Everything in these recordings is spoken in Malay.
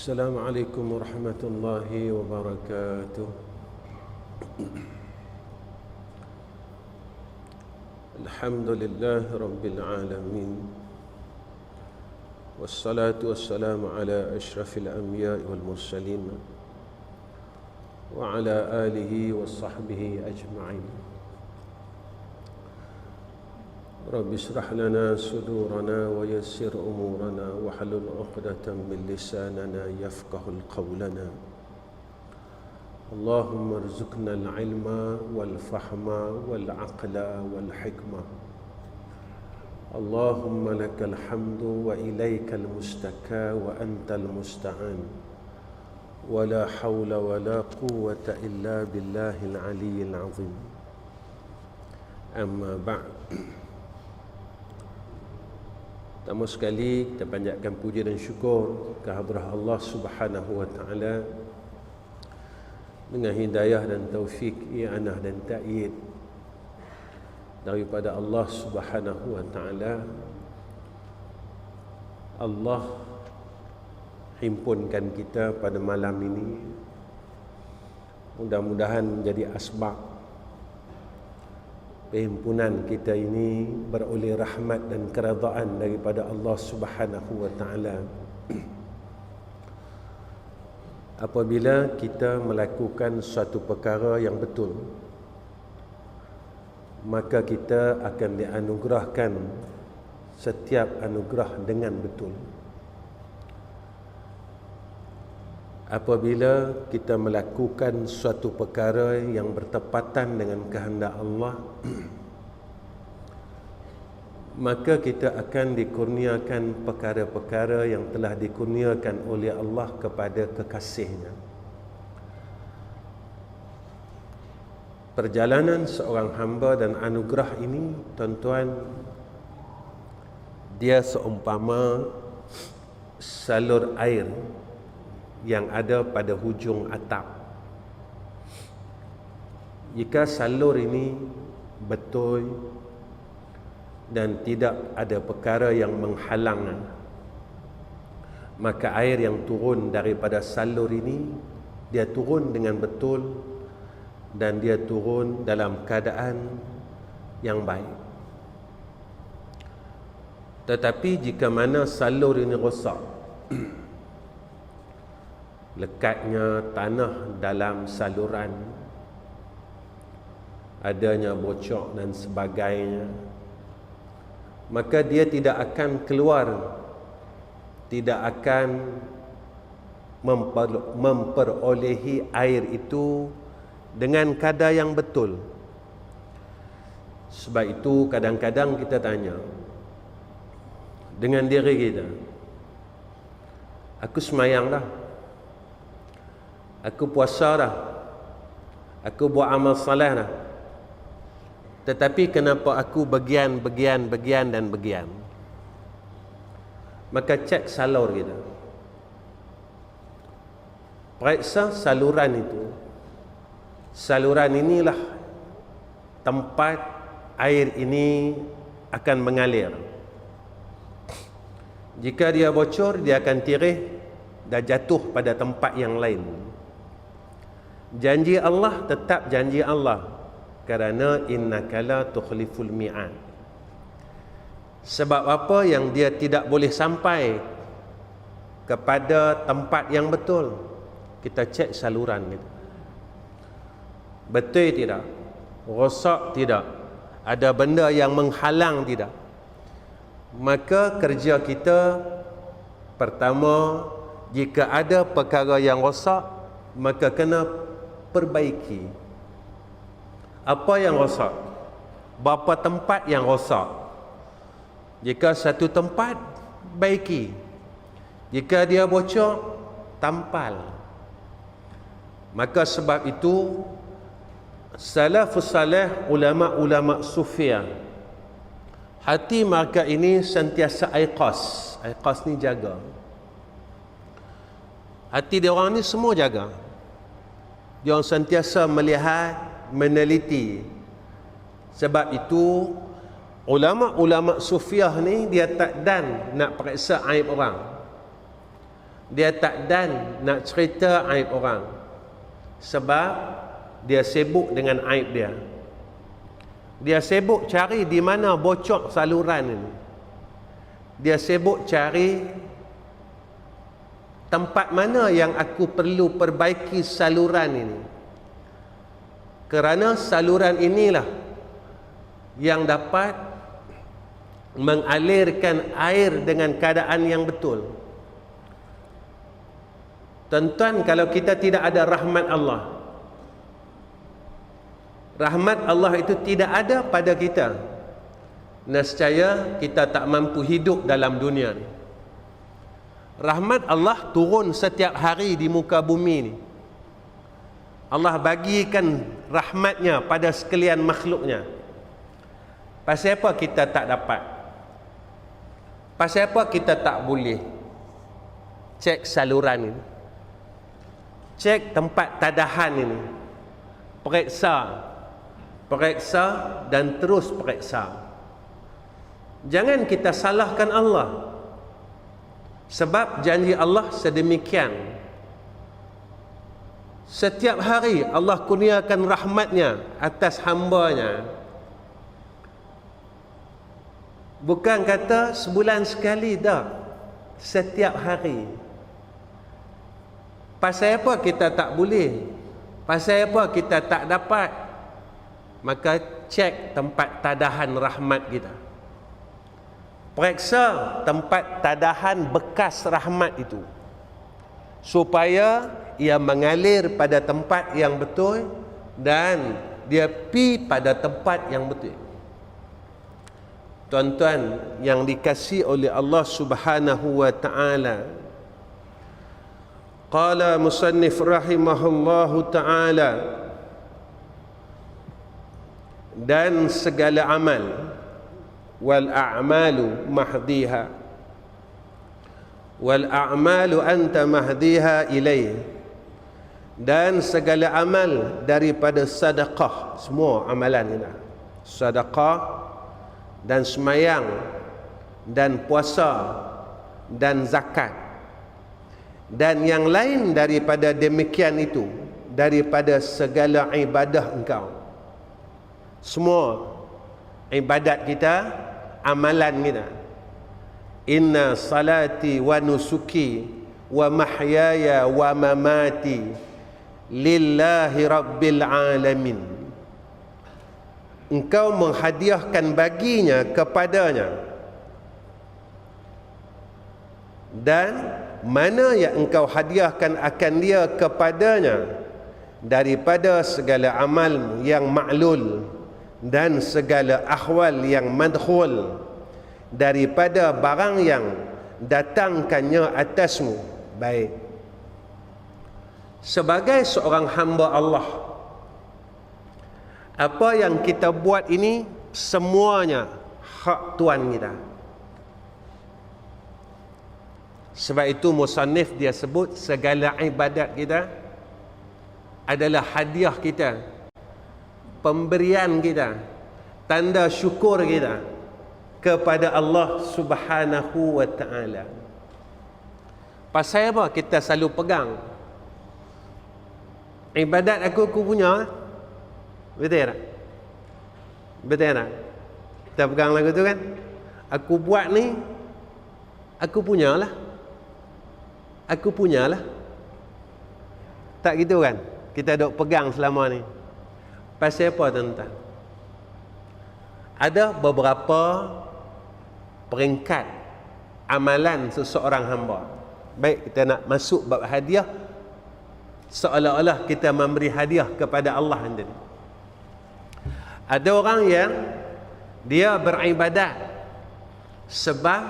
السلام عليكم ورحمة الله وبركاته. الحمد لله رب العالمين، والصلاة والسلام على أشرف الأنبياء والمرسلين وعلى آله وصحبه أجمعين. رب اشرح لنا صدورنا ويسر أمورنا واحلل عقدة من لساننا يفقه قولنا. اللهم ارزقنا العلم والفهم والعقل والحكمة. اللهم لك الحمد وإليك المشتكى وأنت المستعان، ولا حول ولا قوة إلا بالله العلي العظيم. أما بعد. Pertama sekali kita panjatkan puji dan syukur kehadrat Allah Subhanahu wa taala dengan hidayah dan taufik, i'anah dan ta'yid daripada Allah Subhanahu wa taala. Allah himpunkan kita pada malam ini, mudah-mudahan menjadi asbab perhimpunan kita ini beroleh rahmat dan keredaan daripada Allah Subhanahu wa taala. Apabila kita melakukan suatu perkara yang betul, maka kita akan dianugerahkan setiap anugerah dengan betul. Apabila kita melakukan suatu perkara yang bertepatan dengan kehendak Allah, maka kita akan dikurniakan perkara-perkara yang telah dikurniakan oleh Allah kepada kekasihnya. Perjalanan seorang hamba dan anugerah ini, tuan-tuan, dia seumpama salur air yang ada pada hujung atap. Jika salur ini betul dan tidak ada perkara yang menghalang, maka air yang turun daripada salur ini, dia turun dengan betul dan dia turun dalam keadaan yang baik. Tetapi jika mana salur ini rosak, lekatnya tanah dalam saluran, adanya bocor dan sebagainya, maka dia tidak akan keluar, tidak akan memperolehi air itu dengan kadar yang betul. Sebab itu kadang-kadang kita tanya dengan diri kita, aku semayang dah, aku puasa dah, aku buat amal saleh dah, tetapi kenapa aku bagian dan bagian? Maka cek salur kita, periksa saluran itu. Saluran inilah tempat air ini akan mengalir. Jika dia bocor, dia akan tirih dan jatuh pada tempat yang lain. Janji Allah tetap janji Allah, kerana innaka la tukhliful mi'ad. Sebab apa yang dia tidak boleh sampai kepada tempat yang betul? Kita cek saluran kita. Betul tidak? Rosak tidak? Ada benda yang menghalang tidak? Maka kerja kita pertama, jika ada perkara yang rosak, maka kena perbaiki. Apa yang rosak? Berapa tempat yang rosak? Jika satu tempat, baiki. Jika dia bocor, tampal. Maka sebab itu salafus salih, ulama-ulama sufiah, hati mereka ini sentiasa aiqas. Aiqas ni jaga. Hati dia orang ni semua jaga. Dia orang sentiasa melihat, meneliti. Sebab itu ulama-ulama sufiah ni dia tak dan nak periksa aib orang. Dia tak dan nak cerita aib orang, sebab dia sibuk dengan aib dia. Dia sibuk cari di mana bocor saluran ini. Dia sibuk cari tempat mana yang aku perlu perbaiki saluran ini. Kerana saluran inilah yang dapat mengalirkan air dengan keadaan yang betul. Tuan-tuan, kalau kita tidak ada rahmat Allah, rahmat Allah itu tidak ada pada kita, nescaya kita tak mampu hidup dalam dunia ni. Rahmat Allah turun setiap hari di muka bumi ni. Allah bagikan rahmatnya pada sekalian makhluknya. Pasal apa kita tak dapat? Pasal apa kita tak boleh cek saluran ini, cek tempat tadahan ini, periksa dan terus periksa. Jangan kita salahkan Allah, sebab janji Allah sedemikian. Setiap hari Allah kurniakan rahmatnya atas hamba-Nya. Bukan kata sebulan sekali, dah, setiap hari. Pasal apa kita tak boleh? Pasal apa kita tak dapat? Maka cek tempat tadahan rahmat kita. Periksa tempat tadahan bekas rahmat itu, supaya ia mengalir pada tempat yang betul dan dia pi pada tempat yang betul. Tuan-tuan yang dikasihi oleh Allah Subhanahu wa taala, qala musannif rahimahullahu taala, dan segala amal, wal a'malu mahdiha, wal a'malu anta mahdiha ilaih, dan segala amal daripada sedekah, semua amalan ini, sedekah dan semayang dan puasa dan zakat dan yang lain daripada demikian itu, daripada segala ibadah engkau. Semua ibadat kita, amalan kita. Inna salati wa nusuki wa mahyaya wa mamati lillahi rabbil alamin. Engkau menghadiahkan baginya kepadanya, dan mana yang engkau hadiahkan akan dia kepadanya daripada segala amalmu yang ma'lul dan segala ahwal yang madkhul, daripada barang yang datangkannya atasmu baik. Sebagai seorang hamba Allah, apa yang kita buat ini semuanya hak Tuhan kita. Sebab itu musannif dia sebut segala ibadat kita adalah hadiah kita, pemberian kita, tanda syukur kita kepada Allah Subhanahu wa taala. Pasal apa kita selalu pegang ibadat aku punya? Betul tak? Betul tak? Kita pegang lagu tu kan? Aku buat ni, aku punyalah. Aku punyalah. Tak gitu kan? Kita duk pegang selama ni. Pasal apa tuan-tuan? Ada beberapa peringkat amalan seseorang hamba. Baik, kita nak masuk bab hadiah, seolah-olah kita memberi hadiah kepada Allah sendiri. Ada orang yang dia beribadat sebab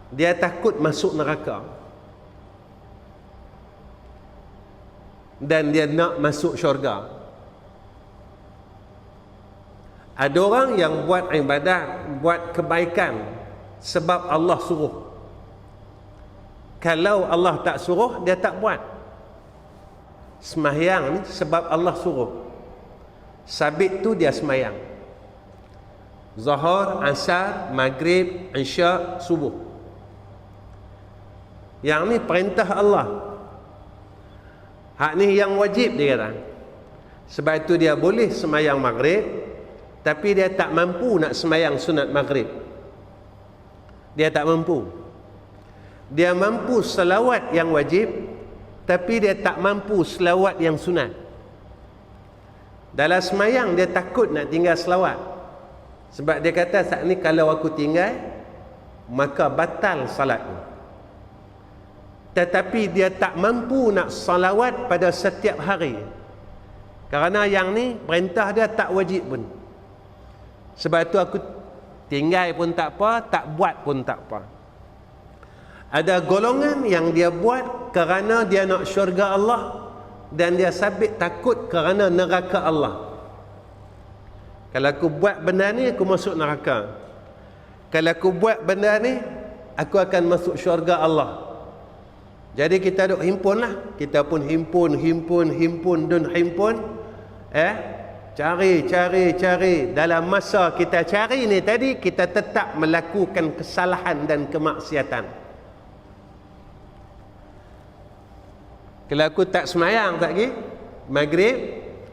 dia takut masuk neraka, dan dia nak masuk syurga. Ada orang yang buat ibadat, buat kebaikan sebab Allah suruh. Kalau Allah tak suruh, dia tak buat. Sembahyang ni sebab Allah suruh. Sabit tu dia sembahyang. Zuhur, Asar, Maghrib, Isya, Subuh. Yang ni perintah Allah. Hak ni yang wajib dia kata. Sebab itu dia boleh semayang maghrib, tapi dia tak mampu nak semayang sunat maghrib. Dia tak mampu. Dia mampu selawat yang wajib, tapi dia tak mampu selawat yang sunat. Dalam semayang dia takut nak tinggal selawat. Sebab dia kata saat ni kalau aku tinggal, maka batal salatku. Tetapi dia tak mampu nak salawat pada setiap hari. Kerana yang ni perintah dia tak wajib pun. Sebab tu aku tinggal pun tak apa, tak buat pun tak apa. Ada golongan yang dia buat kerana dia nak syurga Allah, dan dia sabit takut kerana neraka Allah. Kalau aku buat benda ni, aku masuk neraka. Kalau aku buat benda ni, aku akan masuk syurga Allah. Jadi kita duk himpun lah. Kita pun himpun. Cari. Dalam masa kita cari ni tadi, kita tetap melakukan kesalahan dan kemaksiatan. Kalau aku tak semayang tak lagi, maghrib,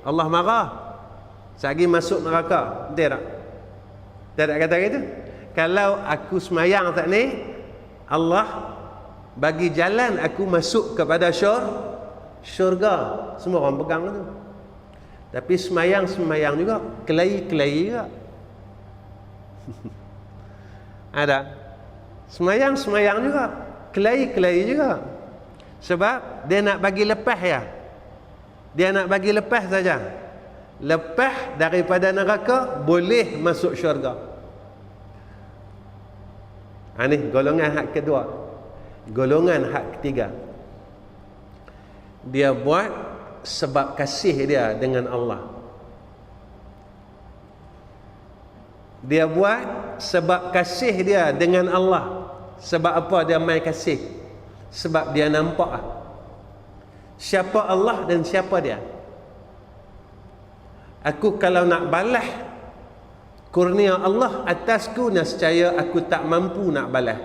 Allah marah. Sagi masuk neraka. Betul tak? Tak ada kata gitu? Kalau aku semayang tak ni, Allah bagi jalan aku masuk kepada syurga. Semua orang pegang tu. Tapi semayang juga, kelahi juga. Ada. Semayang juga, kelahi juga. Sebab dia nak bagi lepas ya. Dia nak bagi lepas saja. Lepas daripada neraka, boleh masuk syurga. Ini golongan hak kedua. Golongan hak ketiga, dia buat sebab kasih dia dengan Allah. Dia buat sebab kasih dia dengan Allah. Sebab apa dia main kasih? Sebab dia nampak siapa Allah dan siapa dia. Aku kalau nak balas kurnia Allah atasku, nescaya aku tak mampu nak balas.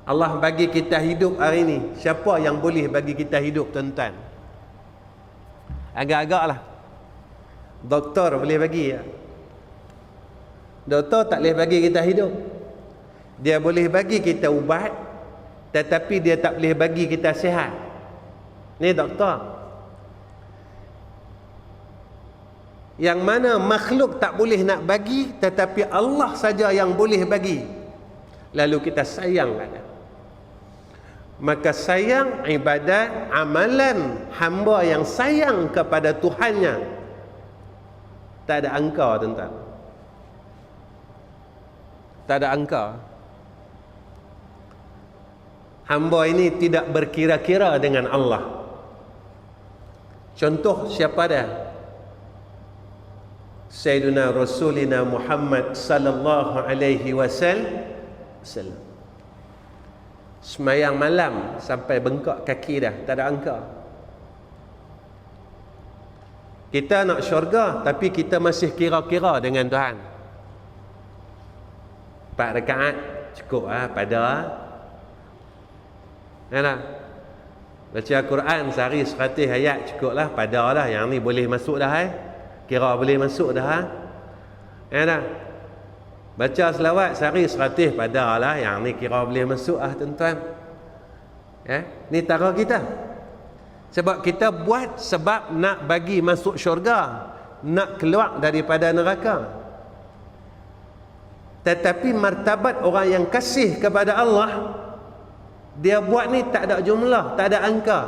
Allah bagi kita hidup hari ni. Siapa yang boleh bagi kita hidup, tuan-tuan? Agak-agak lah. Doktor boleh bagi ya? Doktor tak boleh bagi kita hidup. Dia boleh bagi kita ubat, tetapi dia tak boleh bagi kita sihat. Ni doktor. Yang mana makhluk tak boleh nak bagi, tetapi Allah saja yang boleh bagi. Lalu kita sayang pada. Maka sayang ibadat, amalan hamba yang sayang kepada Tuhannya, tak ada angka, tuan-tuan. Tak ada angka. Hamba ini tidak berkira-kira dengan Allah. Contoh siapa dia? Sayyiduna Rasulina Muhammad sallallahu alaihi wasallam. Semayang malam sampai bengkak kaki dah, tak ada angka. Kita nak syurga, tapi kita masih kira-kira dengan Tuhan. 4 rakaat cukup pada baca Quran sehari 100 ayat cukup lah, pada lah. Yang ni boleh masuk dah kira boleh masuk dah baca selawat sehari 100 pada lah. Yang ni kira boleh masuk tuan-tuan. Ni cara kita. Sebab kita buat sebab nak bagi masuk syurga, nak keluar daripada neraka. Tetapi martabat orang yang kasih kepada Allah, dia buat ni tak ada jumlah, tak ada angka.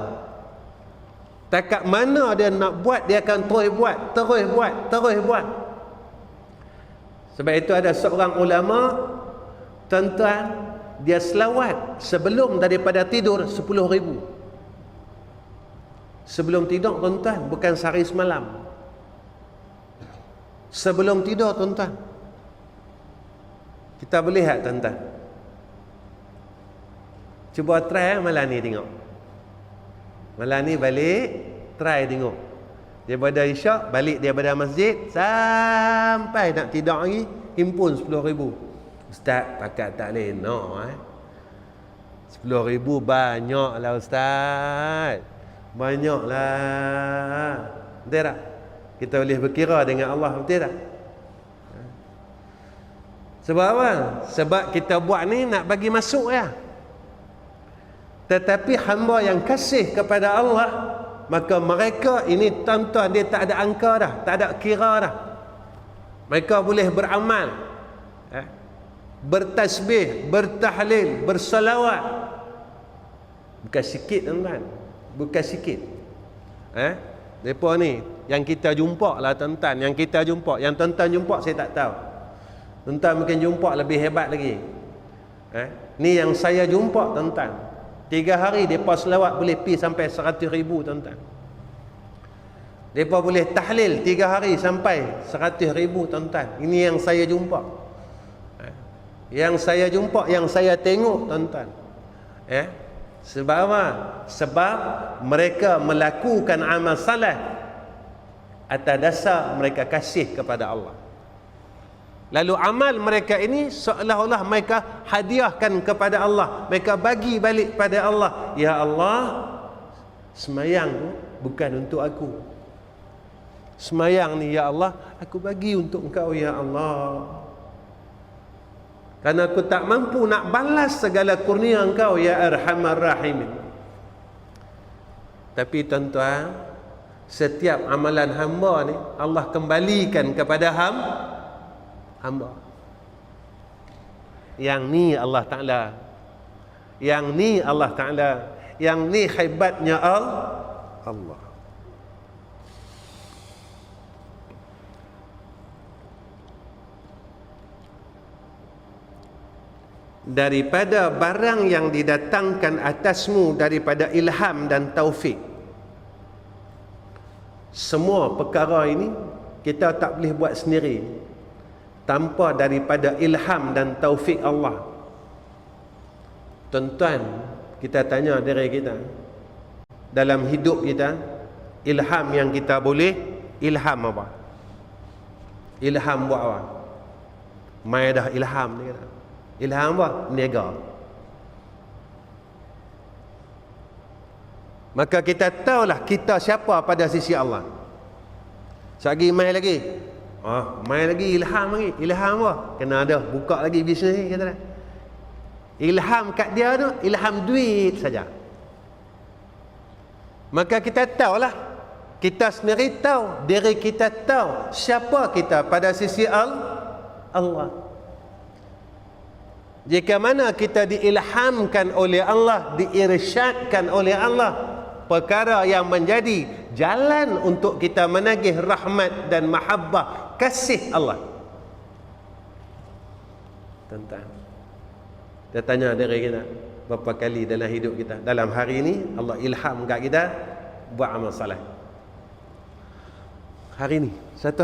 Takat mana dia nak buat, dia akan terus buat. Sebab itu ada seorang ulama, tuan-tuan, dia selawat sebelum daripada tidur 10,000. Sebelum tidur, tuan-tuan, bukan sehari semalam. Sebelum tidur, tuan-tuan. Kita boleh tak, tuan-tuan? Cuba try malam ni tengok. Malam ni balik, try tengok. Daripada isyak, balik daripada masjid, sampai nak tidur lagi, himpun 10,000. Ustaz, pakat tak boleh, no. 10,000 banyaklah Ustaz. Banyaklah. Betul tak? Kita boleh berkira dengan Allah, betul tak? Sebab apa? Sebab kita buat ni nak bagi masuk ya. Tetapi hamba yang kasih kepada Allah, maka mereka ini tuan-tuan, dia tak ada angka dah, tak ada kira dah. Mereka boleh beramal, bertasbih, bertahlil, bersalawat. Bukan sikit tuan-tuan, bukan sikit. Mereka ni yang kita jumpa lah tuan-tuan, yang kita jumpa, yang tuan-tuan jumpa saya tak tahu. Tuan-tuan mungkin jumpa lebih hebat lagi. Ni yang saya jumpa tuan-tuan, 3 hari mereka selawat boleh pi sampai 100,000 tuan-tuan. Mereka boleh tahlil 3 hari sampai 100,000 tuan-tuan. Ini yang saya jumpa. Yang saya jumpa, yang saya tengok tuan-tuan. Sebab apa? Sebab mereka melakukan amal salah atas dasar mereka kasih kepada Allah. Lalu amal mereka ini seolah-olah mereka hadiahkan kepada Allah. Mereka bagi balik pada Allah. Ya Allah, semayang tu bukan untuk aku. Semayang ni ya Allah, aku bagi untuk engkau ya Allah. Karena aku tak mampu nak balas segala kurnia engkau ya Arhamar Rahimin. Tapi tuan-tuan, setiap amalan hamba ni Allah kembalikan kepada hamba. Yang ni Allah Ta'ala, yang ni Allah Ta'ala, yang ni hebatnya Allah. Daripada barang yang didatangkan atasmu daripada ilham dan taufik. Semua perkara ini kita tak boleh buat sendiri tanpa daripada ilham dan taufik Allah. Tuan-tuan, kita tanya diri kita, dalam hidup kita, ilham yang kita boleh, ilham apa? Ilham buat apa? Mai dah ilham ni kata. Ilham apa? Niaga. Maka kita tahulah kita siapa pada sisi Allah. Sekali mai lagi. Mai lagi ilham lagi. Ilham apa? Kena ada buka lagi bisnes ni kata. Ilham kat dia tu ilham duit saja. Maka kita tahulah, kita sendiri tahu, diri kita tahu siapa kita pada sisi Allah. Jika mana kita diilhamkan oleh Allah, diirsyadkan oleh Allah, perkara yang menjadi jalan untuk kita menagih rahmat dan mahabbah kasih Allah. Tentang kita tanya diri kita, berapa kali dalam hidup kita, dalam hari ini Allah ilham kat kita buat amal salah. Hari ini, satu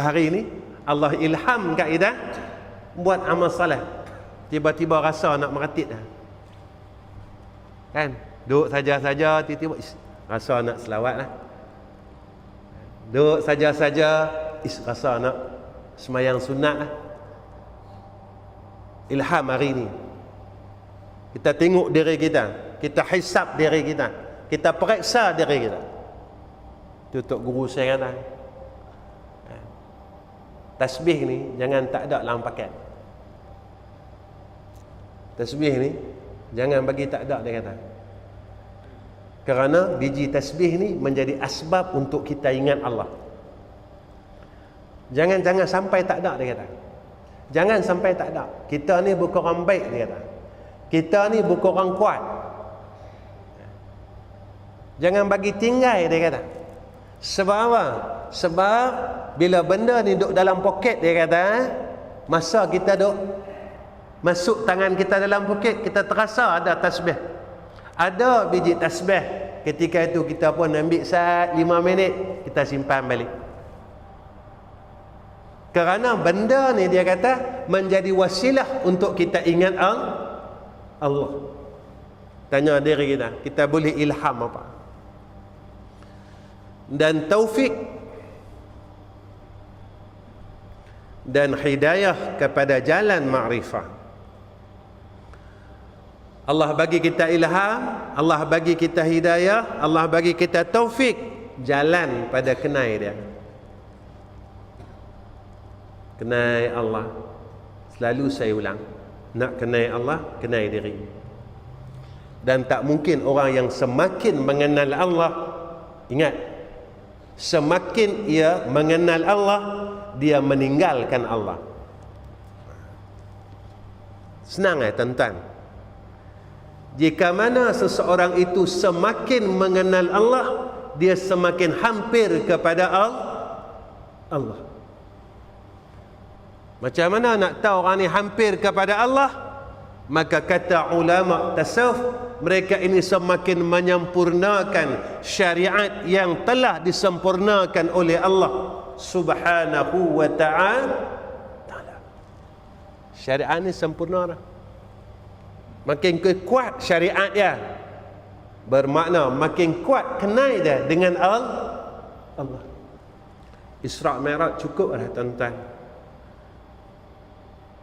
hari ini Allah ilham kat kita buat amal salah. Tiba-tiba rasa nak meratib dah. Kan? Duduk saja-saja, tiba-tiba rasa nak selawat lah. Duduk saja-saja, rasa nak semayang sunat lah. Ilham hari ini. Kita tengok diri kita, kita hisap diri kita, kita periksa diri kita. Tutup guru saya kata, tasbih ni jangan tak ada dalam paket. Tasbih ni jangan bagi tak ada, dia kata. Kerana biji tasbih ni menjadi asbab untuk kita ingat Allah. Jangan sampai tak ada, dia kata. Jangan sampai tak ada. Kita ni bukan orang baik, dia kata. Kita ni bukan orang kuat. Jangan bagi tinggal, dia kata. Sebab apa? Sebab bila benda ni duduk dalam poket, dia kata, masa kita duduk masuk tangan kita dalam poket, kita terasa ada tasbih, ada biji tasbih. Ketika itu kita pun ambil saat 5 minit, kita simpan balik. Kerana benda ni, dia kata, menjadi wasilah untuk kita ingat Allah. Tanya diri kita, kita boleh ilham apa? Dan taufik dan hidayah kepada jalan ma'rifah. Allah bagi kita ilham, Allah bagi kita hidayah, Allah bagi kita taufik, jalan pada kenai dia. Kenai Allah. Selalu saya ulang, nak kenai Allah, kenai diri. Dan tak mungkin orang yang semakin mengenal Allah, ingat, semakin ia mengenal Allah, dia meninggalkan Allah. Senang tuan-tuan. Jika mana seseorang itu semakin mengenal Allah, dia semakin hampir kepada Allah. Macam mana nak tahu orang ni hampir kepada Allah? Maka kata ulama tasawuf, mereka ini semakin menyempurnakan syariat yang telah disempurnakan oleh Allah Subhanahu wa ta'ala. Syariat ni sempurna dah. Makin kuat syariat dia, bermakna makin kuat kenal dia dengan Allah. Isra' Mi'raj cukup dah tuan-tuan.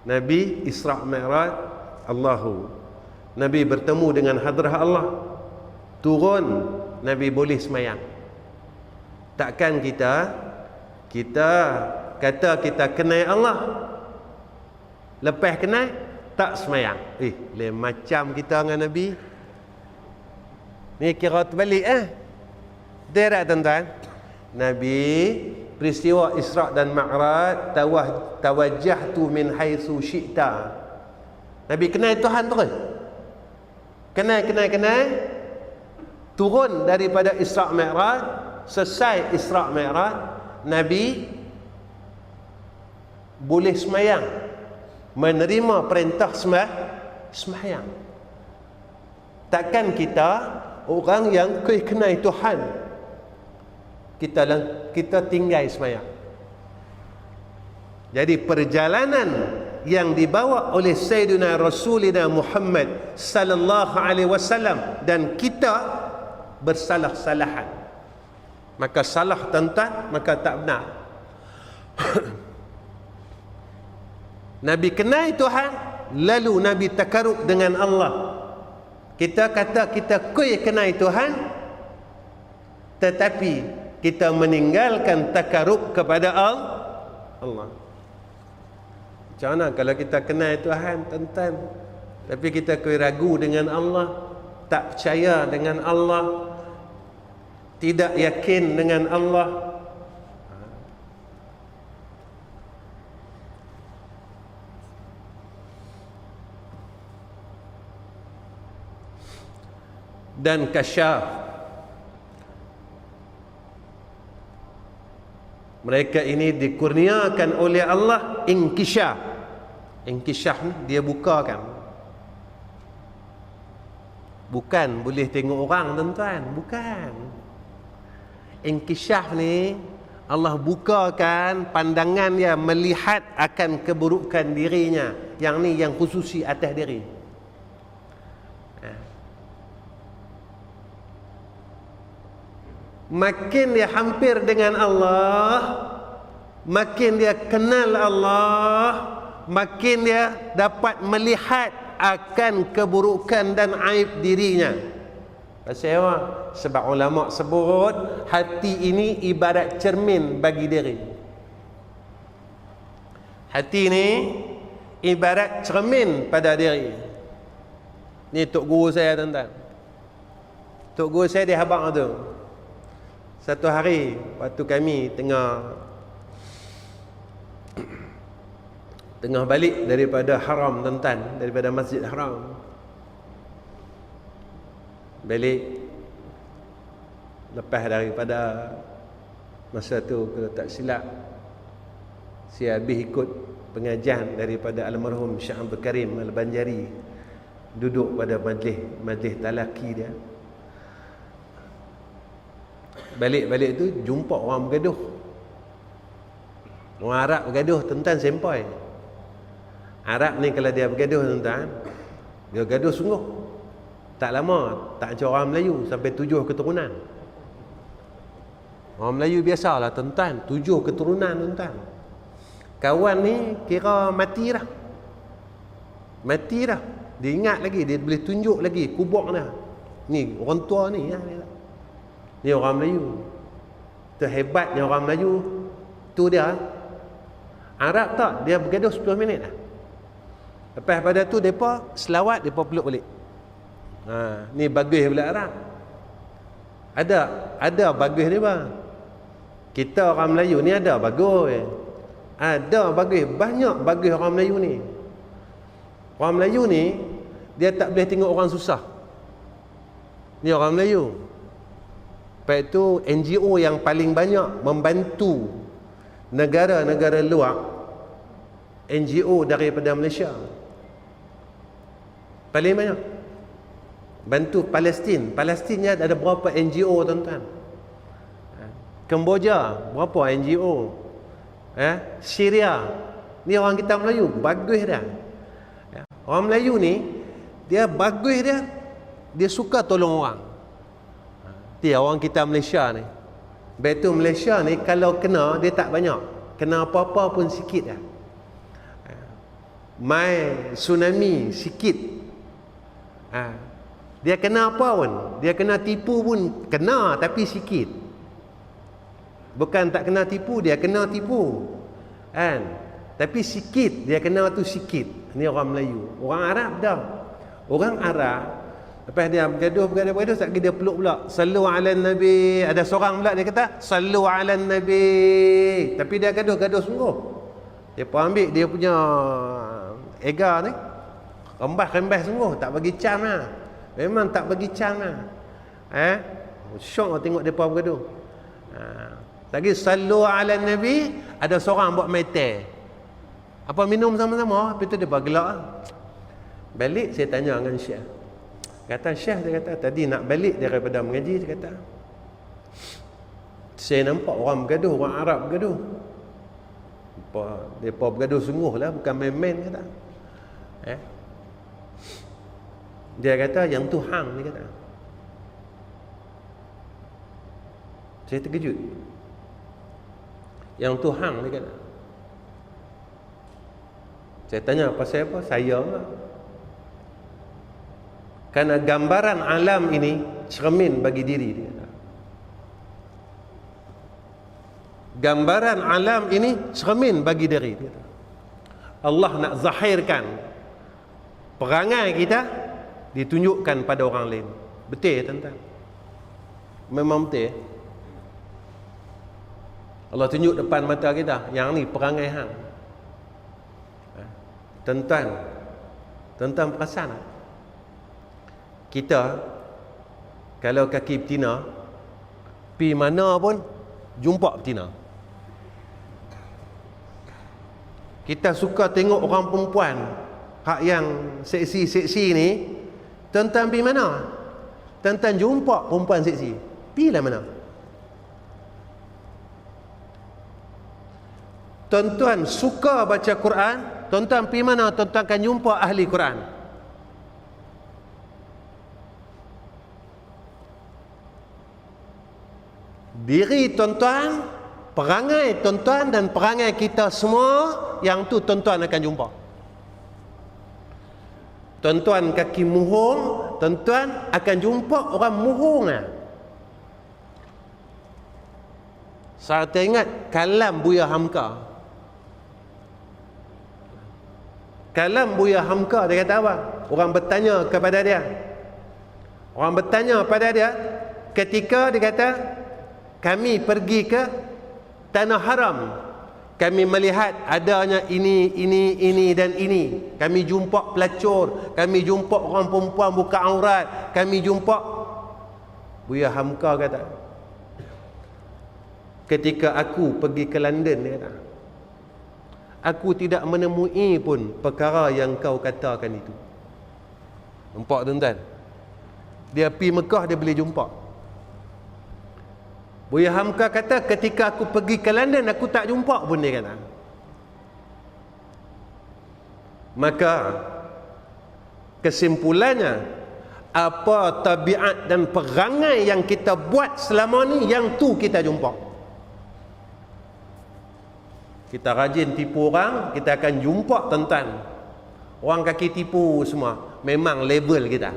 Nabi Isra' Mi'raj Nabi bertemu dengan hadrah Allah, turun, Nabi boleh semayang. Takkan kita kata kita kenal Allah, lepas kenal tak semayang. Lain macam kita dengan Nabi ni, kira terbalik Dia tak tuan-tuan? Nabi peristiwa Isra' dan Mi'raj, tawajjahtu min haitsu syi'ta. Nabi kenal Tuhan terus. Kenal. Turun daripada Isra' Mi'raj, selesai Isra' Mi'raj, Nabi boleh semayang, menerima perintah semayang. Takkan kita orang yang kenal Tuhan, kita tinggal semayang. Jadi perjalanan yang dibawa oleh Sayyidina Rasulina Muhammad sallallahu alaihi wasallam, dan kita bersalah-salahan. Maka salah tuan-tuan, maka tak benar. Nabi kenal Tuhan, lalu Nabi takarub dengan Allah. Kita kata kita kenal Tuhan, tetapi kita meninggalkan takarub kepada Allah. Macam mana kalau kita kenal Tuhan tuan-tuan, tapi kita ragu dengan Allah, tak percaya dengan Allah, tidak yakin dengan Allah. Dan kasyaf, mereka ini dikurniakan oleh Allah inkishaf. Inkishaf ni dia bukakan, bukan boleh tengok orang tuan-tuan, bukan. Inkishaf ni Allah bukakan pandangan dia, melihat akan keburukan dirinya. Yang ni yang khususi atas diri. Makin dia hampir dengan Allah, makin dia kenal Allah, makin dia dapat melihat akan keburukan dan aib dirinya. Pasal apa? Sebab ulama sebut hati ini ibarat cermin bagi diri. Hati ni ibarat cermin pada diri. Ni tok guru saya tuan-tuan. Tok guru saya di Habang tu. Satu hari waktu kami tengah balik daripada haram tuan-tuan, daripada Masjid Haram, balik lepas daripada masa tu, kalau tak silap si habis ikut pengajian daripada almarhum Syekh Abdul Karim Al-Banjari, duduk pada majlis talaki dia. Balik tu jumpa orang bergaduh. Orang Arab bergaduh tuan-tuan, sempoi. Arab ni kalau dia bergaduh tuan-tuan, dia gaduh sungguh. Tak lama, tak macam orang Melayu sampai 7 keturunan. Orang Melayu biasalah tuan-tuan, 7 keturunan tuan-tuan. Kawan ni kira mati dah. Dia ingat lagi, dia boleh tunjuk lagi kubur dah. Ni orang tua ni ya. Ni orang Melayu. Tu hebatnya orang Melayu. Tu dia. Arab tak, dia bergaduh 10 minit dah. Lepas pada tu depa selawat, depa peluk balik. Ni bagus pula Arab. Ada bagus dia bang. Kita orang Melayu ni ada bagus. Ada bagus, banyak bagus orang Melayu ni. Orang Melayu ni dia tak boleh tengok orang susah. Ni orang Melayu. Lepas tu NGO yang paling banyak membantu negara-negara luar, NGO daripada Malaysia. Paling banyak bantu Palestin. Palestin ni ada berapa NGO tuan-tuan? Kemboja berapa NGO? Syria ni orang kita Melayu bagus dah. Orang Melayu ni dia bagus dia suka tolong orang. Dia orang kita Malaysia ni. Betul Malaysia ni kalau kena dia tak banyak. Kena apa-apa pun sikit dah. Mai tsunami sikit. Dia kena apa pun? Dia kena tipu pun kena tapi sikit. Bukan tak kena tipu, dia kena tipu. Kan? Tapi sikit, dia kena tu sikit. Ni orang Melayu. Orang Arab dah. Orang Arab lepas dia bergaduh tak dia peluk pula. Sallu ala nabi. Ada seorang pula dia kata sallu ala nabi. Tapi dia gaduh sungguh. Dia pun ambil dia punya ega ni. Rembas sungguh, tak bagi can lah. Memang tak bagi can lah. Syok lah tengok depa bergaduh. Lagi sallu ala nabi, ada seorang buat mete. Apa minum sama-sama? Lepas tu dia bergelak lah. Balik saya tanya dengan Syekh. Kata Syekh, dia kata tadi nak balik daripada mengaji, dia kata saya nampak orang bergaduh, orang Arab bergaduh. Mereka bergaduh sungguh lah, bukan main-main kata. Dia kata yang tu hang, dia kata. Saya terkejut. Yang tu hang, dia kata. Saya tanya pasal apa? Saya lah. Kerana gambaran alam ini cermin bagi diri dia. Gambaran alam ini cermin bagi diri dia. Allah nak zahirkan perangai kita ditunjukkan pada orang lain. Betul tuan-tuan? Memang betul. Allah tunjuk depan mata kita, yang ni perangai hang. Tuan-tuan perasan tak? Kita kalau kaki betina pi mana pun jumpa betina. Kita suka tengok orang perempuan hak yang seksi-seksi ni, tuan-tuan pi mana? Tuan-tuan jumpa perempuan seksi, pi lah mana? Tuan-tuan suka baca Quran, tuan-tuan pi mana? Tuan-tuan akan jumpa ahli Quran. Diri tuan-tuan, perangai tuan-tuan dan perangai kita semua, yang tu tuan-tuan akan jumpa. Tuan-tuan kaki muhung, tuan-tuan akan jumpa orang muhung lah. Saya teringat kalam Buya Hamka. Kalam Buya Hamka, dia kata apa? Orang bertanya kepada dia. Orang bertanya pada dia ketika dia kata kami pergi ke tanah haram, kami melihat adanya ini dan ini. Kami jumpa pelacur, kami jumpa orang perempuan buka aurat, kami jumpa. Buya Hamka kata, ketika aku pergi ke London, dia kata, aku tidak menemui pun perkara yang kau katakan itu. Nampak tuan-tuan? Dia pergi Mekah, dia boleh jumpa. Buya Hamka kata, ketika aku pergi ke London, aku tak jumpa pun, dia kata. Maka kesimpulannya, apa tabiat dan perangai yang kita buat selama ni, yang tu kita jumpa. Kita rajin tipu orang, kita akan jumpa tuan-tuan. Orang kaki tipu semua. memang level kita.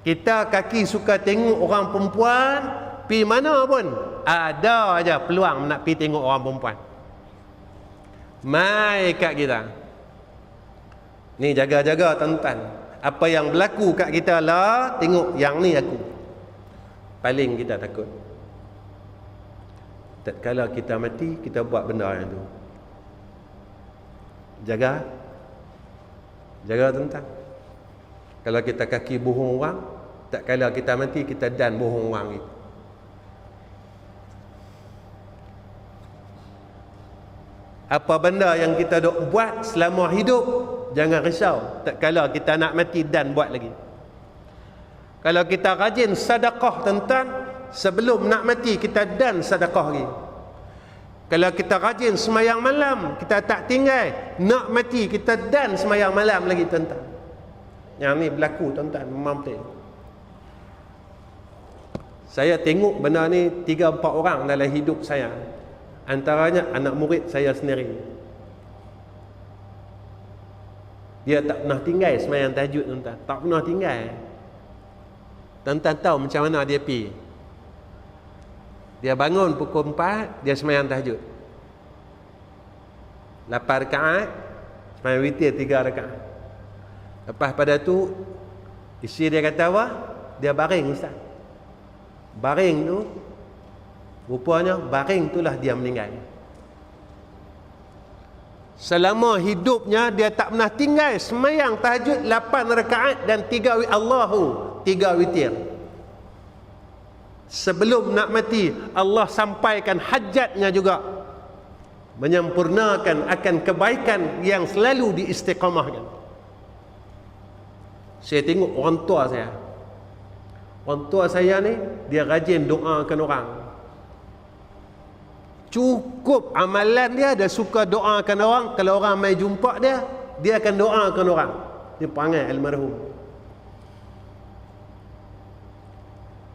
Kita kaki suka tengok orang perempuan, pi mana pun ada aja peluang nak pi tengok orang perempuan. Mai kat kita. Ni jaga-jaga tuan-tuan. Apa yang berlaku kat kita lah, tengok yang ni aku. Paling kita takut. Tatkala kita mati, kita buat benda yang tu. Jaga. Jaga tuan-tuan. Kalau kita kaki bohong orang, tak kala kita mati kita dan bohong orang itu. Apa benda yang kita dok buat selama hidup, jangan risau. Tak kala kita nak mati dan buat lagi. Kalau kita rajin sedekah tuan-tuan, sebelum nak mati kita dan sedekah lagi. Kalau kita rajin semayang malam, kita tak tinggal, nak mati kita dan semayang malam lagi tuan-tuan. Yang ni berlaku tuan-tuan, memang betul. Saya tengok benda ni 3-4 orang dalam hidup saya. Antaranya anak murid saya sendiri. Dia tak pernah tinggal semayang tahajud tuan-tuan. Tak pernah tinggal. Tuan-tuan tahu macam mana dia pergi. Dia bangun pukul 4, dia semayang tahajud 8 rakaat, semayang witir 3 rakaat. Lepas pada tu isteri dia kata apa? Dia baring ustaz. Baring tu rupanya baring itulah dia meninggal. Selama hidupnya dia tak pernah tinggal semayang tahajud 8 rakaat dan 3 witir. Sebelum nak mati, Allah sampaikan hajatnya juga, menyempurnakan akan kebaikan yang selalu diistiqamahkan. Saya tengok orang tua saya. Orang tua saya ni, dia rajin doakan orang. Cukup amalan dia suka doakan orang. Kalau orang mai jumpa dia akan doakan orang. Dia panggil almarhum.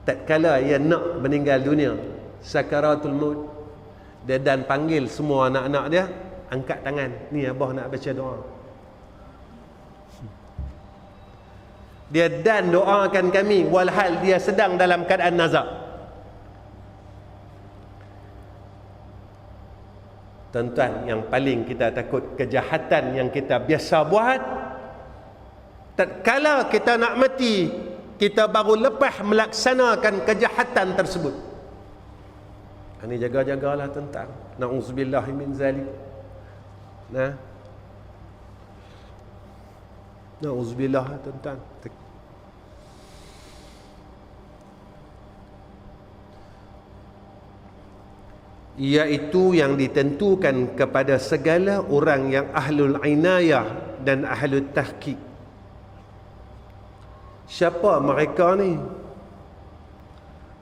Tatkala ia nak meninggal dunia, sakaratul maut, dia dan panggil semua anak-anak dia, angkat tangan, ni abah nak baca doa. Dia dan doakan kami walhal dia sedang dalam keadaan nazak. Tuan-tuan, yang paling kita takut kejahatan yang kita biasa buat, tatkala kita nak mati, kita baru lepas melaksanakan kejahatan tersebut. Ini jaga-jagalah tuan-tuan. Na'udzubillahi min zalik. Na'udzubillah tuan-tuan. Iaitu yang ditentukan kepada segala orang yang ahlul inayah dan ahlul tahqiq. Siapa mereka ni?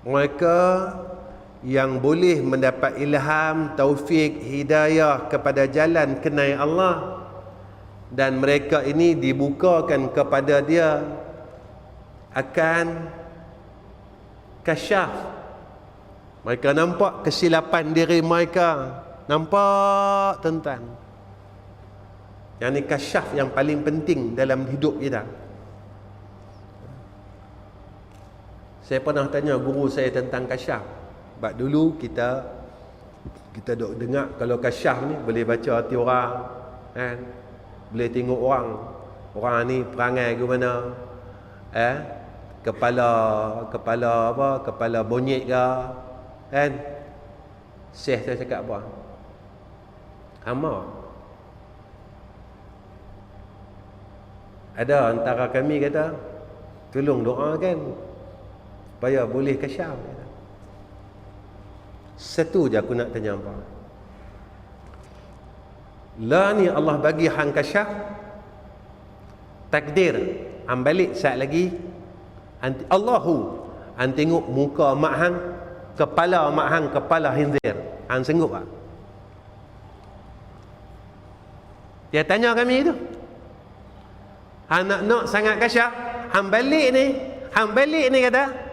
Mereka yang boleh mendapat ilham, taufik, hidayah kepada jalan kenal Allah, dan mereka ini dibukakan kepada dia akan kasyaf. Mereka nampak kesilapan diri mereka. Nampak tuan-tuan. Yang ni kasyaf yang paling penting dalam hidup kita. Saya pernah tanya guru saya tentang kasyaf. Sebab dulu kita dok dengar kalau kasyaf ni boleh baca hati orang, kan? Boleh tengok orang ni perangai ke mana, kepala bonyet ke, kan? Syekh saya cakap apa? Amal. Ada antara kami kata, tolong doakan supaya boleh kasyaf. Satu je aku nak tanya apa? Lah ni Allah bagi hang kasyaf, takdir hang balik saat lagi Allahu hang tengok muka mak hang, kepala mak hang kepala khinzir, hang sanggup tak? Dia tanya kami itu. Hang nak sangat kasyaf, hang balik ni kata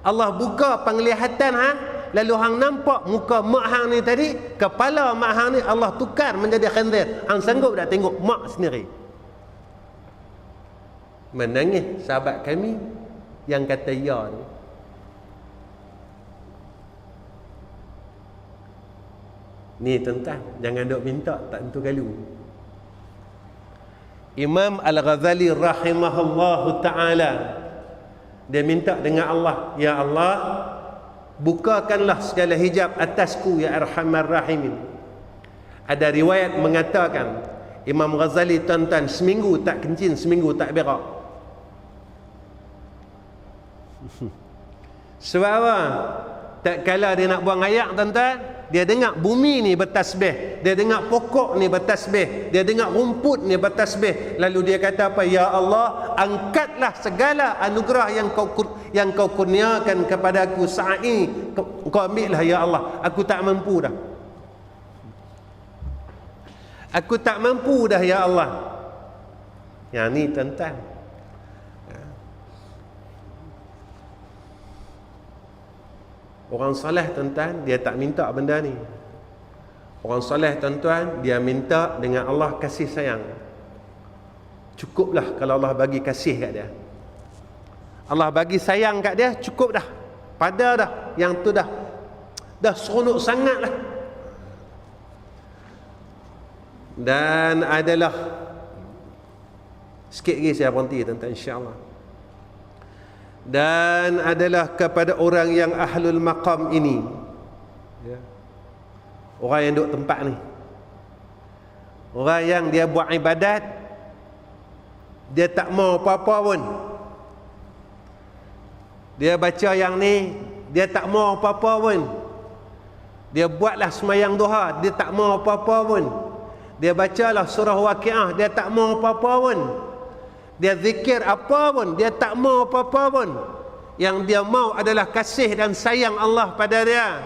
Allah buka penglihatan hang, lalu hang nampak muka mak hang ni tadi, kepala mak hang ni Allah tukar menjadi khinzir. Hang sanggup tak tengok mak sendiri? Menangis sahabat kami yang kata ya ni. Ni tuan-tuan, jangan duk minta tak tentu kali. Imam Al-Ghazali rahimahullahu ta'ala, dia minta dengan Allah, ya Allah, bukakanlah segala hijab atasku ya Arhamar Rahimin. Ada riwayat mengatakan Imam Ghazali tuan-tuan seminggu tak kencing, seminggu tak berak. Sebab apa? Tak kala dia nak buang air tuan-tuan, dia dengar bumi ni bertasbih, dia dengar pokok ni bertasbih, dia dengar rumput ni bertasbih. Lalu dia kata apa? Ya Allah, angkatlah segala anugerah yang kau kurniakan kepada aku saat ini, kau ambillah ya Allah, aku tak mampu dah. Aku tak mampu dah ya Allah. Yang ni tuan-tuan, orang soleh tuan-tuan, dia tak minta benda ni. Orang soleh tuan-tuan, dia minta dengan Allah kasih sayang. Cukuplah kalau Allah bagi kasih kat dia. Allah bagi sayang kat dia, cukup dah. Pada dah, yang tu dah seronok sangat lah. Dan adalah, sikit lagi saya berhenti tuan-tuan, insya-Allah. Dan adalah kepada orang yang ahlul maqam ini, ya, orang yang duduk tempat ni, orang yang dia buat ibadat, dia tak mau apa-apa pun. Dia baca yang ni, dia tak mau apa-apa pun. Dia buatlah sembahyang duha, dia tak mau apa-apa pun. Dia bacalah surah Waqiah, dia tak mau apa-apa pun. Dia zikir apa pun, dia tak mau apa-apa pun. Yang dia mau adalah kasih dan sayang Allah pada dia.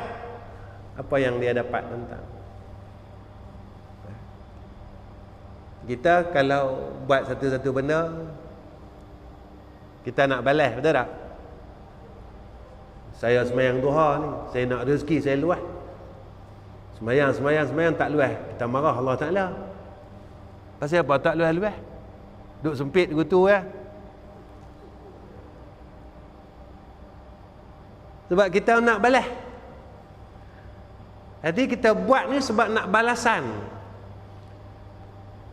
Apa yang dia dapat tentang? Kita kalau buat satu-satu benda, kita nak balas, betul tak? Saya sembahyang duha ni, saya nak rezeki saya luas. Sembahyang tak luas, kita marah Allah Ta'ala. Pasal apa tak luas-luas? Duk sempit gitu ya. Sebab kita nak balas. Jadi kita buat ni sebab nak balasan.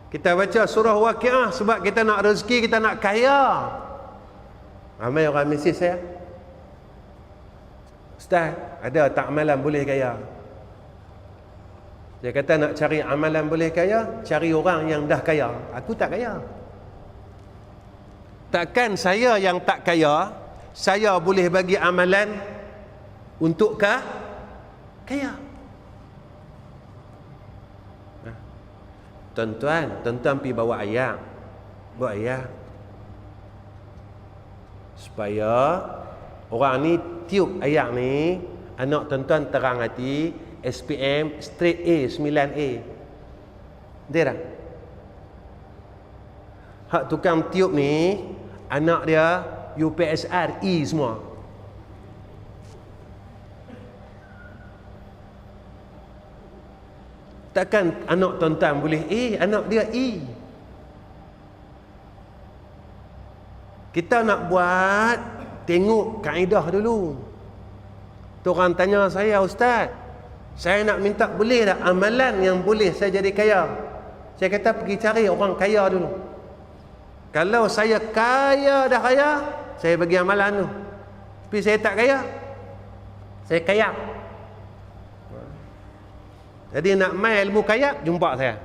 Kita baca surah Waqiah sebab kita nak rezeki, kita nak kaya. Ramai orang mesej saya, Ustaz, ada tak amalan boleh kaya? Dia kata nak cari amalan boleh kaya, cari orang yang dah kaya. Aku tak kaya. Takkan saya yang tak kaya, saya boleh bagi amalan untuk kaya? Tuan-tuan pergi bawa ayat. Bawa ayat. Supaya orang ni tiup ayat ni, anak tuan-tuan terang hati, SPM straight A, 9A. Dia tak? Hak tukang tiup ni, anak dia UPSR E semua. Takkan anak tuan-tuan boleh A, anak dia E. Kita nak buat, tengok kaedah dulu. Tu orang tanya saya, Ustaz, saya nak minta boleh tak amalan yang boleh saya jadi kaya? Saya kata pergi cari orang kaya dulu. Kalau saya kaya dah kaya, saya bagi amalan tu. Tapi saya tak kaya, saya kaya. Jadi nak main ilmu kaya, jumpa saya.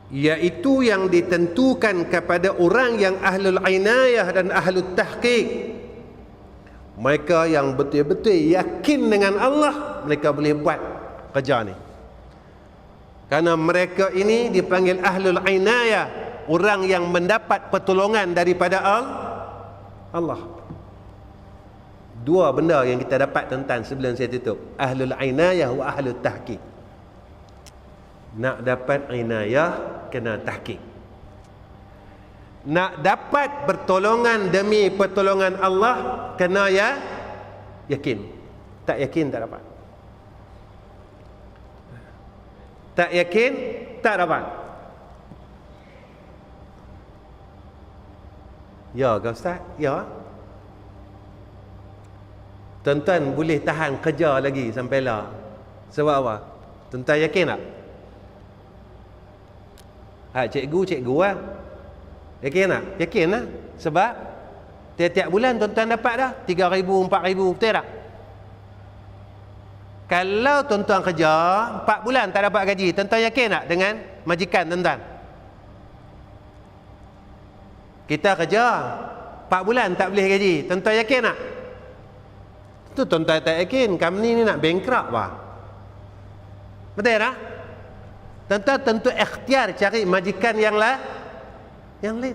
Iaitu yang ditentukan kepada orang yang ahlul inayah dan ahlul tahqiq. Mereka yang betul-betul yakin dengan Allah, mereka boleh buat kerja ni. Karena mereka ini dipanggil ahlul inayah, orang yang mendapat pertolongan daripada Allah. Dua benda yang kita dapat tentang sebelum saya tutup. Ahlul inayah wa ahlul tahqiq. Nak dapat inayah, kena tahqiq. Nak dapat pertolongan demi pertolongan Allah, kena yakin. Tak yakin tak dapat. Tak yakin tak dapat. Ya ke Ustaz? Ya. Tuan-tuan boleh tahan kerja lagi sampai lah. Sebab apa? Tuan-tuan yakin tak? Cikgu lah. Yakin tak? Yakin lah. Sebab tiap-tiap bulan tuan-tuan dapat dah 3,000, 4,000, betul tak? Kalau tuan-tuan kerja 4 bulan tak dapat gaji, tuan-tuan yakin tak dengan majikan tuan-tuan? Kita kerja 4 bulan tak boleh gaji, tuan-tuan yakin tak? Tu tuan-tuan tak yakin, company ni nak bankrupt lah. Betul tak? Tuan-tuan tentu ikhtiar cari majikan yang lain.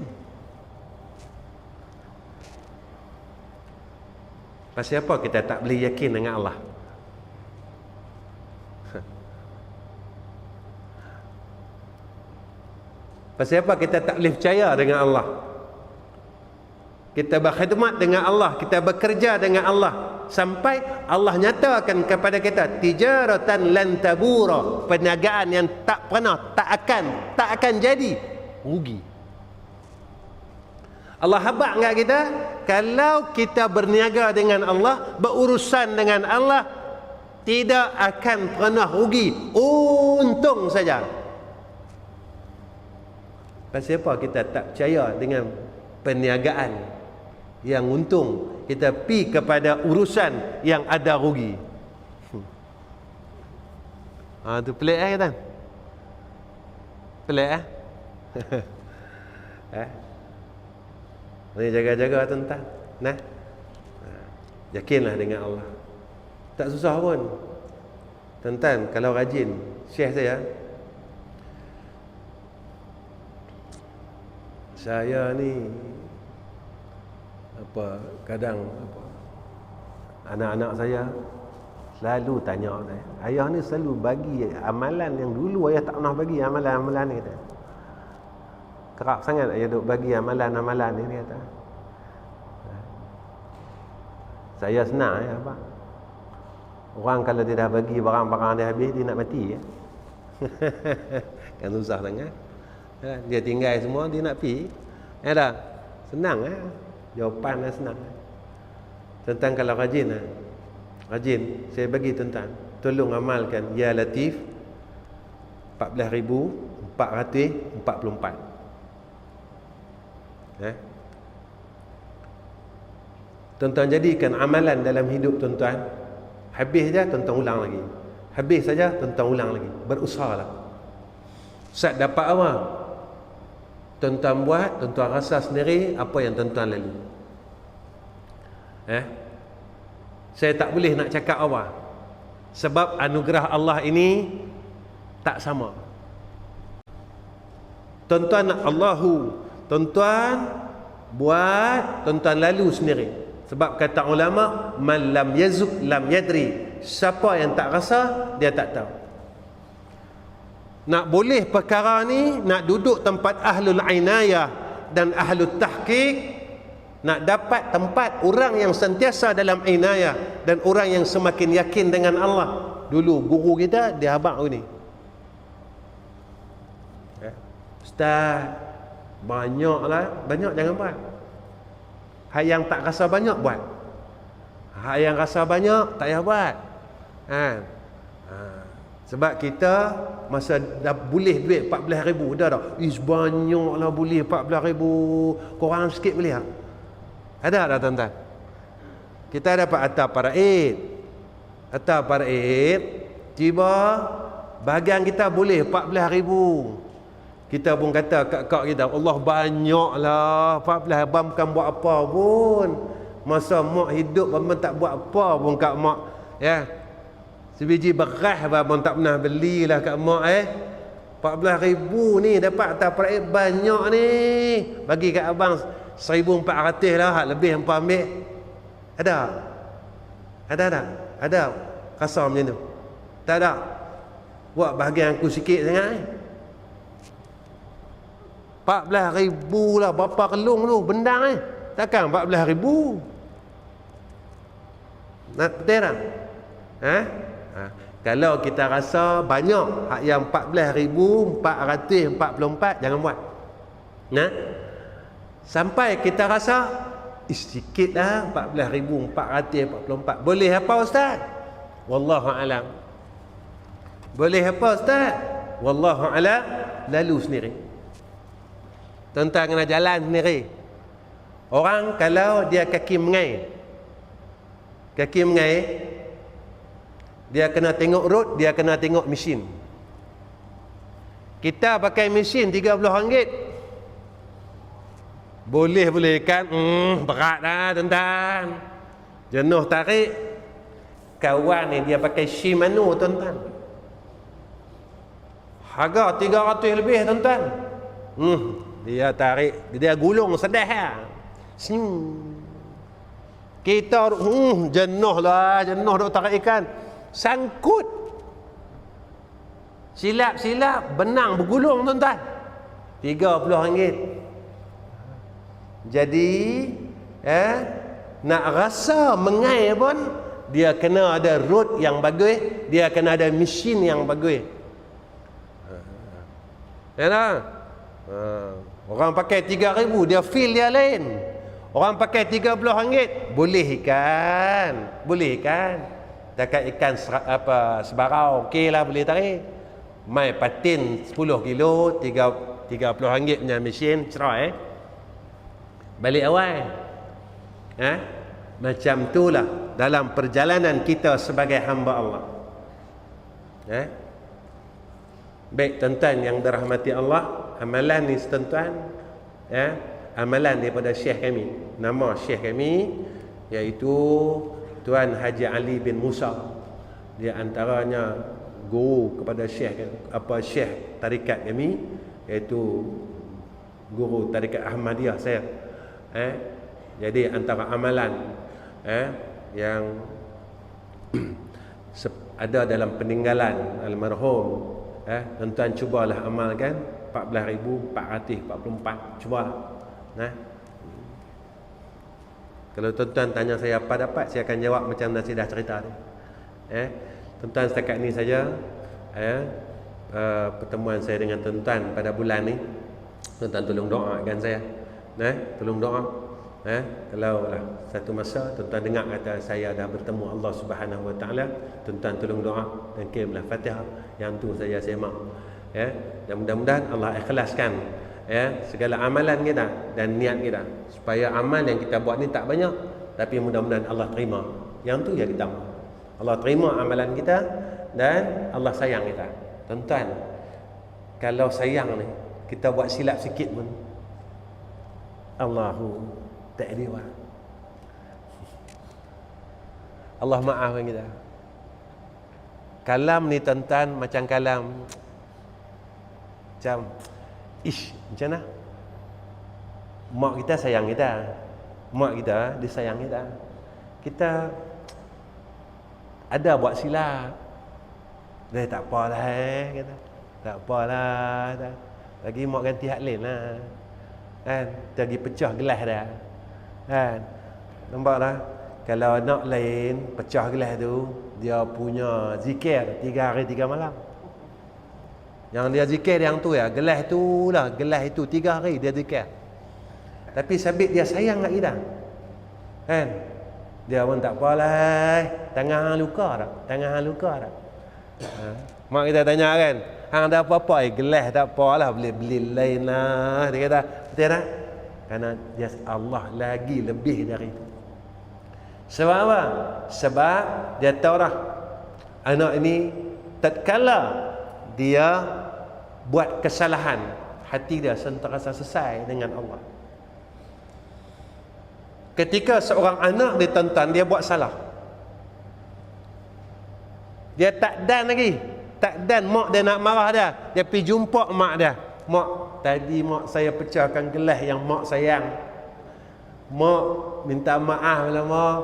Pasal apa kita tak boleh yakin dengan Allah? Pasal apa kita tak boleh percaya dengan Allah? Kita berkhidmat dengan Allah, kita bekerja dengan Allah, sampai Allah nyatakan kepada kita tijaratan lan tabura, perniagaan yang tak akan jadi rugi. Allah habaq enggak kita? Kalau kita berniaga dengan Allah, berurusan dengan Allah, tidak akan pernah rugi, untung saja. Pasal apa kita tak percaya dengan perniagaan yang untung, kita pi kepada urusan yang ada rugi? Tu pelik kata. Pelik Ni jaga-jaga tuan-tuan. Nah. Yakinlah dengan Allah. Tak susah pun. Tuan-tuan kalau rajin, syekh saya ni kadang anak-anak saya selalu tanya saya, ayah ni selalu bagi amalan yang dulu ayah tak pernah bagi, amalan-amalan ni kata. Kerap sangat ayah duk bagi amalan-amalan ni kata. Saya senang abang. Orang kalau dia dah bagi barang-barang dia habis, dia nak mati kan susah sangat. Dia tinggal semua, dia nak pi. Dah senang jawapan dah senang. Tentang kalau rajin saya bagi tuan-tuan, tolong amalkan Ya Latif 14,444. Tuan-tuan jadikan amalan dalam hidup tuan-tuan. Habis saja tuan-tuan ulang lagi. Habis saja tuan-tuan ulang lagi. Berusahalah. Saat dapat apa? Tuan-tuan buat, tuan-tuan rasa sendiri apa yang tuan-tuan lalui. Saya tak boleh nak cakap apa. Sebab anugerah Allah ini tak sama. Tuan-tuan nak tuan-tuan buat, tuan-tuan lalu sendiri. Sebab kata ulama, man lam yazuk lam yadri. Siapa yang tak rasa, dia tak tahu. Nak boleh perkara ni, nak duduk tempat ahlul inayah dan ahlul tahqiq, nak dapat tempat orang yang sentiasa dalam inayah dan orang yang semakin yakin dengan Allah. Dulu guru kita dia habaq ni, Ustaz, banyak jangan buat. Hak yang tak rasa banyak buat. Hak yang rasa banyak tak payah buat. Sebab kita masa dah boleh duit 14,000 dah. Banyaklah boleh 14,000. Korang sikit boleh tak? Ada tak tuan-tuan? Kita dapat atas paraid. Tiba bahagian kita boleh 14,000. Kita pun kata kat kak kita, Allah banyaklah 14, abang bukan buat apa pun. Masa mak hidup abang tak buat apa pun kat mak. Sebiji beras abang tak pernah belilah kat mak 14,000 ni dapat atas paraid banyak ni. Bagi kat abang 1,400 lah, hak lebih hampa ambil. Ada tak? Ada rasa macam tu? Tak ada. Buat bahagian aku sikit sangat 14,000 lah berapa kelung tu bendang takkan 14,000 nak betul tak? Kalau kita rasa banyak hak yang 14,444 jangan buat. Sampai kita rasa sikit lah 14,444 boleh apa ustaz? Wallahu alam. Boleh apa ustaz? Wallahu alam. Lalu sendiri. Tuan-tuan kena jalan sendiri. Orang kalau dia kaki mengai, dia kena tengok road, dia kena tengok mesin. Kita pakai mesin RM30. Boleh kan? Berat dah tuan-tuan. Jenuh tarik. Kawan ni dia pakai Shimano tuan-tuan. Harga 300 lebih tuan-tuan. Dia tarik, dia gulung sedah lah. Kita jenuh duk tarik ikan. Sangkut. Silap-silap benang bergulung tuan-tuan. RM30. Jadi nak rasa mengai pun dia kena ada road yang bagus, dia kena ada mesin yang bagus. Orang pakai 3,000 dia feel dia lain. Orang pakai RM30 boleh ikan. Dekat ikan sebarau okey lah boleh tarik. Mai patin 10 kilo RM30 punya mesin cerai. Balik awal. Macam itulah dalam perjalanan kita sebagai hamba Allah. Baik tuan-tuan yang dirahmati Allah, amalan ni tuan-tuan, amalan daripada syekh kami. Nama syekh kami iaitu Tuan Haji Ali bin Musa. Dia antaranya guru kepada syekh tarikat kami, iaitu guru tarikat Ahmadiyah saya. Jadi antara amalan yang ada dalam peninggalan almarhum, tuan-tuan cubalah amalkan 14,444. Cubalah. Kalau tuan-tuan tanya saya apa dapat, saya akan jawab macam nasi dah cerita ni. Tuan-tuan setakat ni saja pertemuan saya dengan tuan-tuan pada bulan ni. Tuan-tuan tolong doakan saya. Tolong doa. Kalau lah satu masa tuan-tuan dengar kata saya dah bertemu Allah Subhanahu Wa Taala, tuan-tuan tolong doa dan kirimlah Fatihah. Yang tu saja saya mahu. Dan mudah-mudahan Allah ikhlaskan segala amalan kita dan niat kita, supaya amal yang kita buat ni tak banyak, tapi mudah-mudahan Allah terima. Yang tu ya kita mahu. Allah terima amalan kita dan Allah sayang kita. Tuan-tuan, kalau sayang ni kita buat silap sikit pun Allahu ta'ala, Allah maafkan kita. Kalam ni tuan-tuan macam kalam macam macam mana? Mak kita sayang kita. Mak kita dia sayang kita. Kita ada buat silap. Dah tak apalah kata. Tak apalah dah. Lagi mak ganti hak lain lah. Lagi pecah gelas dah. Nampak tak? Kalau anak lain pecah gelas tu, dia punya zikir 3 hari 3 malam. Yang dia zikir yang tu gelas tu lah, gelas itu 3 hari dia zikir. Tapi sabit dia sayang kat kita. Dia pun tak apalah, tangan hang luka tak? Mak kita tanya kan, hang ada apa-apa gelas tak apalah, boleh beli lain lah. Dia kata, betul tak? Kerana dia Allah lagi lebih dari itu. Sebab apa? Sebab dia tahu dah anak ini tatkala dia buat kesalahan, hati dia sentiasa selesai dengan Allah. Ketika seorang anak dia tuan-tuan, dia buat salah, dia tak dan lagi, tak dan mak dia nak marah dia, dia pergi jumpa mak dia. Mak, tadi mak saya pecahkan gelas yang mak sayang. Mak minta maaf lah mak.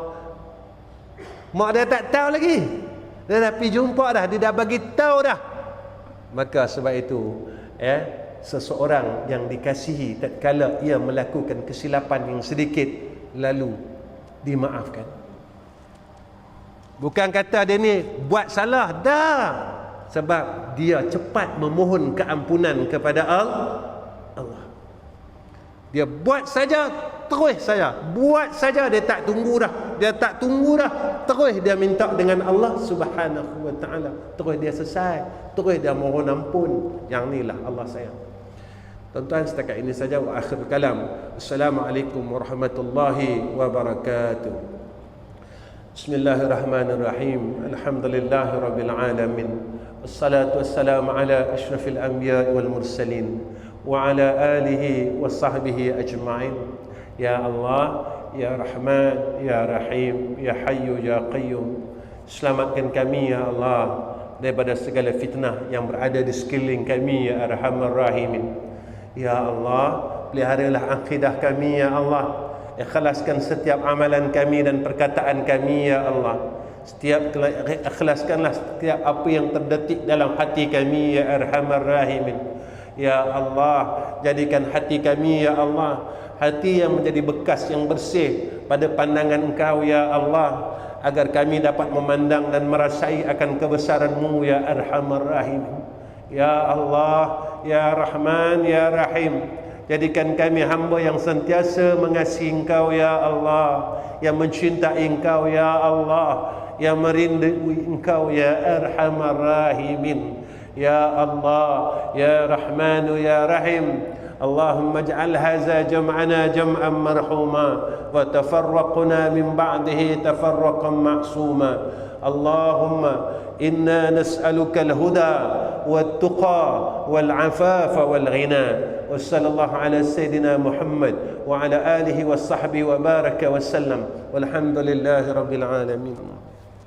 Mak dia tak tahu lagi. Dia dah pergi jumpa dah, dia dah bagi tahu dah. Maka sebab itu seseorang yang dikasihi tatkala ia melakukan kesilapan yang sedikit lalu dimaafkan. Bukan kata dia ni buat salah, dah, sebab dia cepat memohon keampunan kepada Allah. Dia buat saja, terus saja buat saja, dia tak tunggu dah, terus dia minta dengan Allah Subhanahu wa taala, terus dia selesai, terus dia mohon ampun. Yang inilah Allah sayang. Tuan-tuan, setakat ini saja wa akhir kalam. Assalamualaikum warahmatullahi wabarakatuh. Bismillahirrahmanirrahim. Alhamdulillahi rabbil alamin. Wassalatu wassalamu ala asyrafil anbiya wal mursalin wa ala alihi wa sahbihi ajma'in. Ya Allah, Ya Rahman, Ya Rahim, Ya Hayyu, Ya Qayyum, selamatkan kami ya Allah daripada segala fitnah yang berada di sekeliling kami ya Arhamar Rahimin. Ya Allah, peliharalah akidah kami ya Allah, ikhlaskan setiap amalan kami dan perkataan kami ya Allah. Ikhlaskanlah setiap apa yang terdetik dalam hati kami ya Arhamar Rahimin. Ya Allah, jadikan hati kami ya Allah hati yang menjadi bekas yang bersih pada pandangan Engkau ya Allah, agar kami dapat memandang dan merasai akan kebesaran-Mu ya Arhamar Rahimin. Ya Allah, Ya Rahman, Ya Rahim, jadikan kami hamba yang sentiasa mengasihi Engkau ya Allah, yang mencintai Engkau ya Allah, yang merindui Engkau ya Arhamar Rahimin. Ya Allah, Ya Rahman, Ya Rahim, Allahumma ij'al hadza jam'ana jam'an marhuma wa tafarraqna min ba'dihi tafarraqan ma'suma. Allahumma inna nas'aluka al-huda wat-tuqa wal-'afafa wal-ghina. Wa sallallahu ala sayyidina Muhammad wa ala alihi wa sahbihi wa baraka wa sallam. Walhamdulillahi rabbil alamin.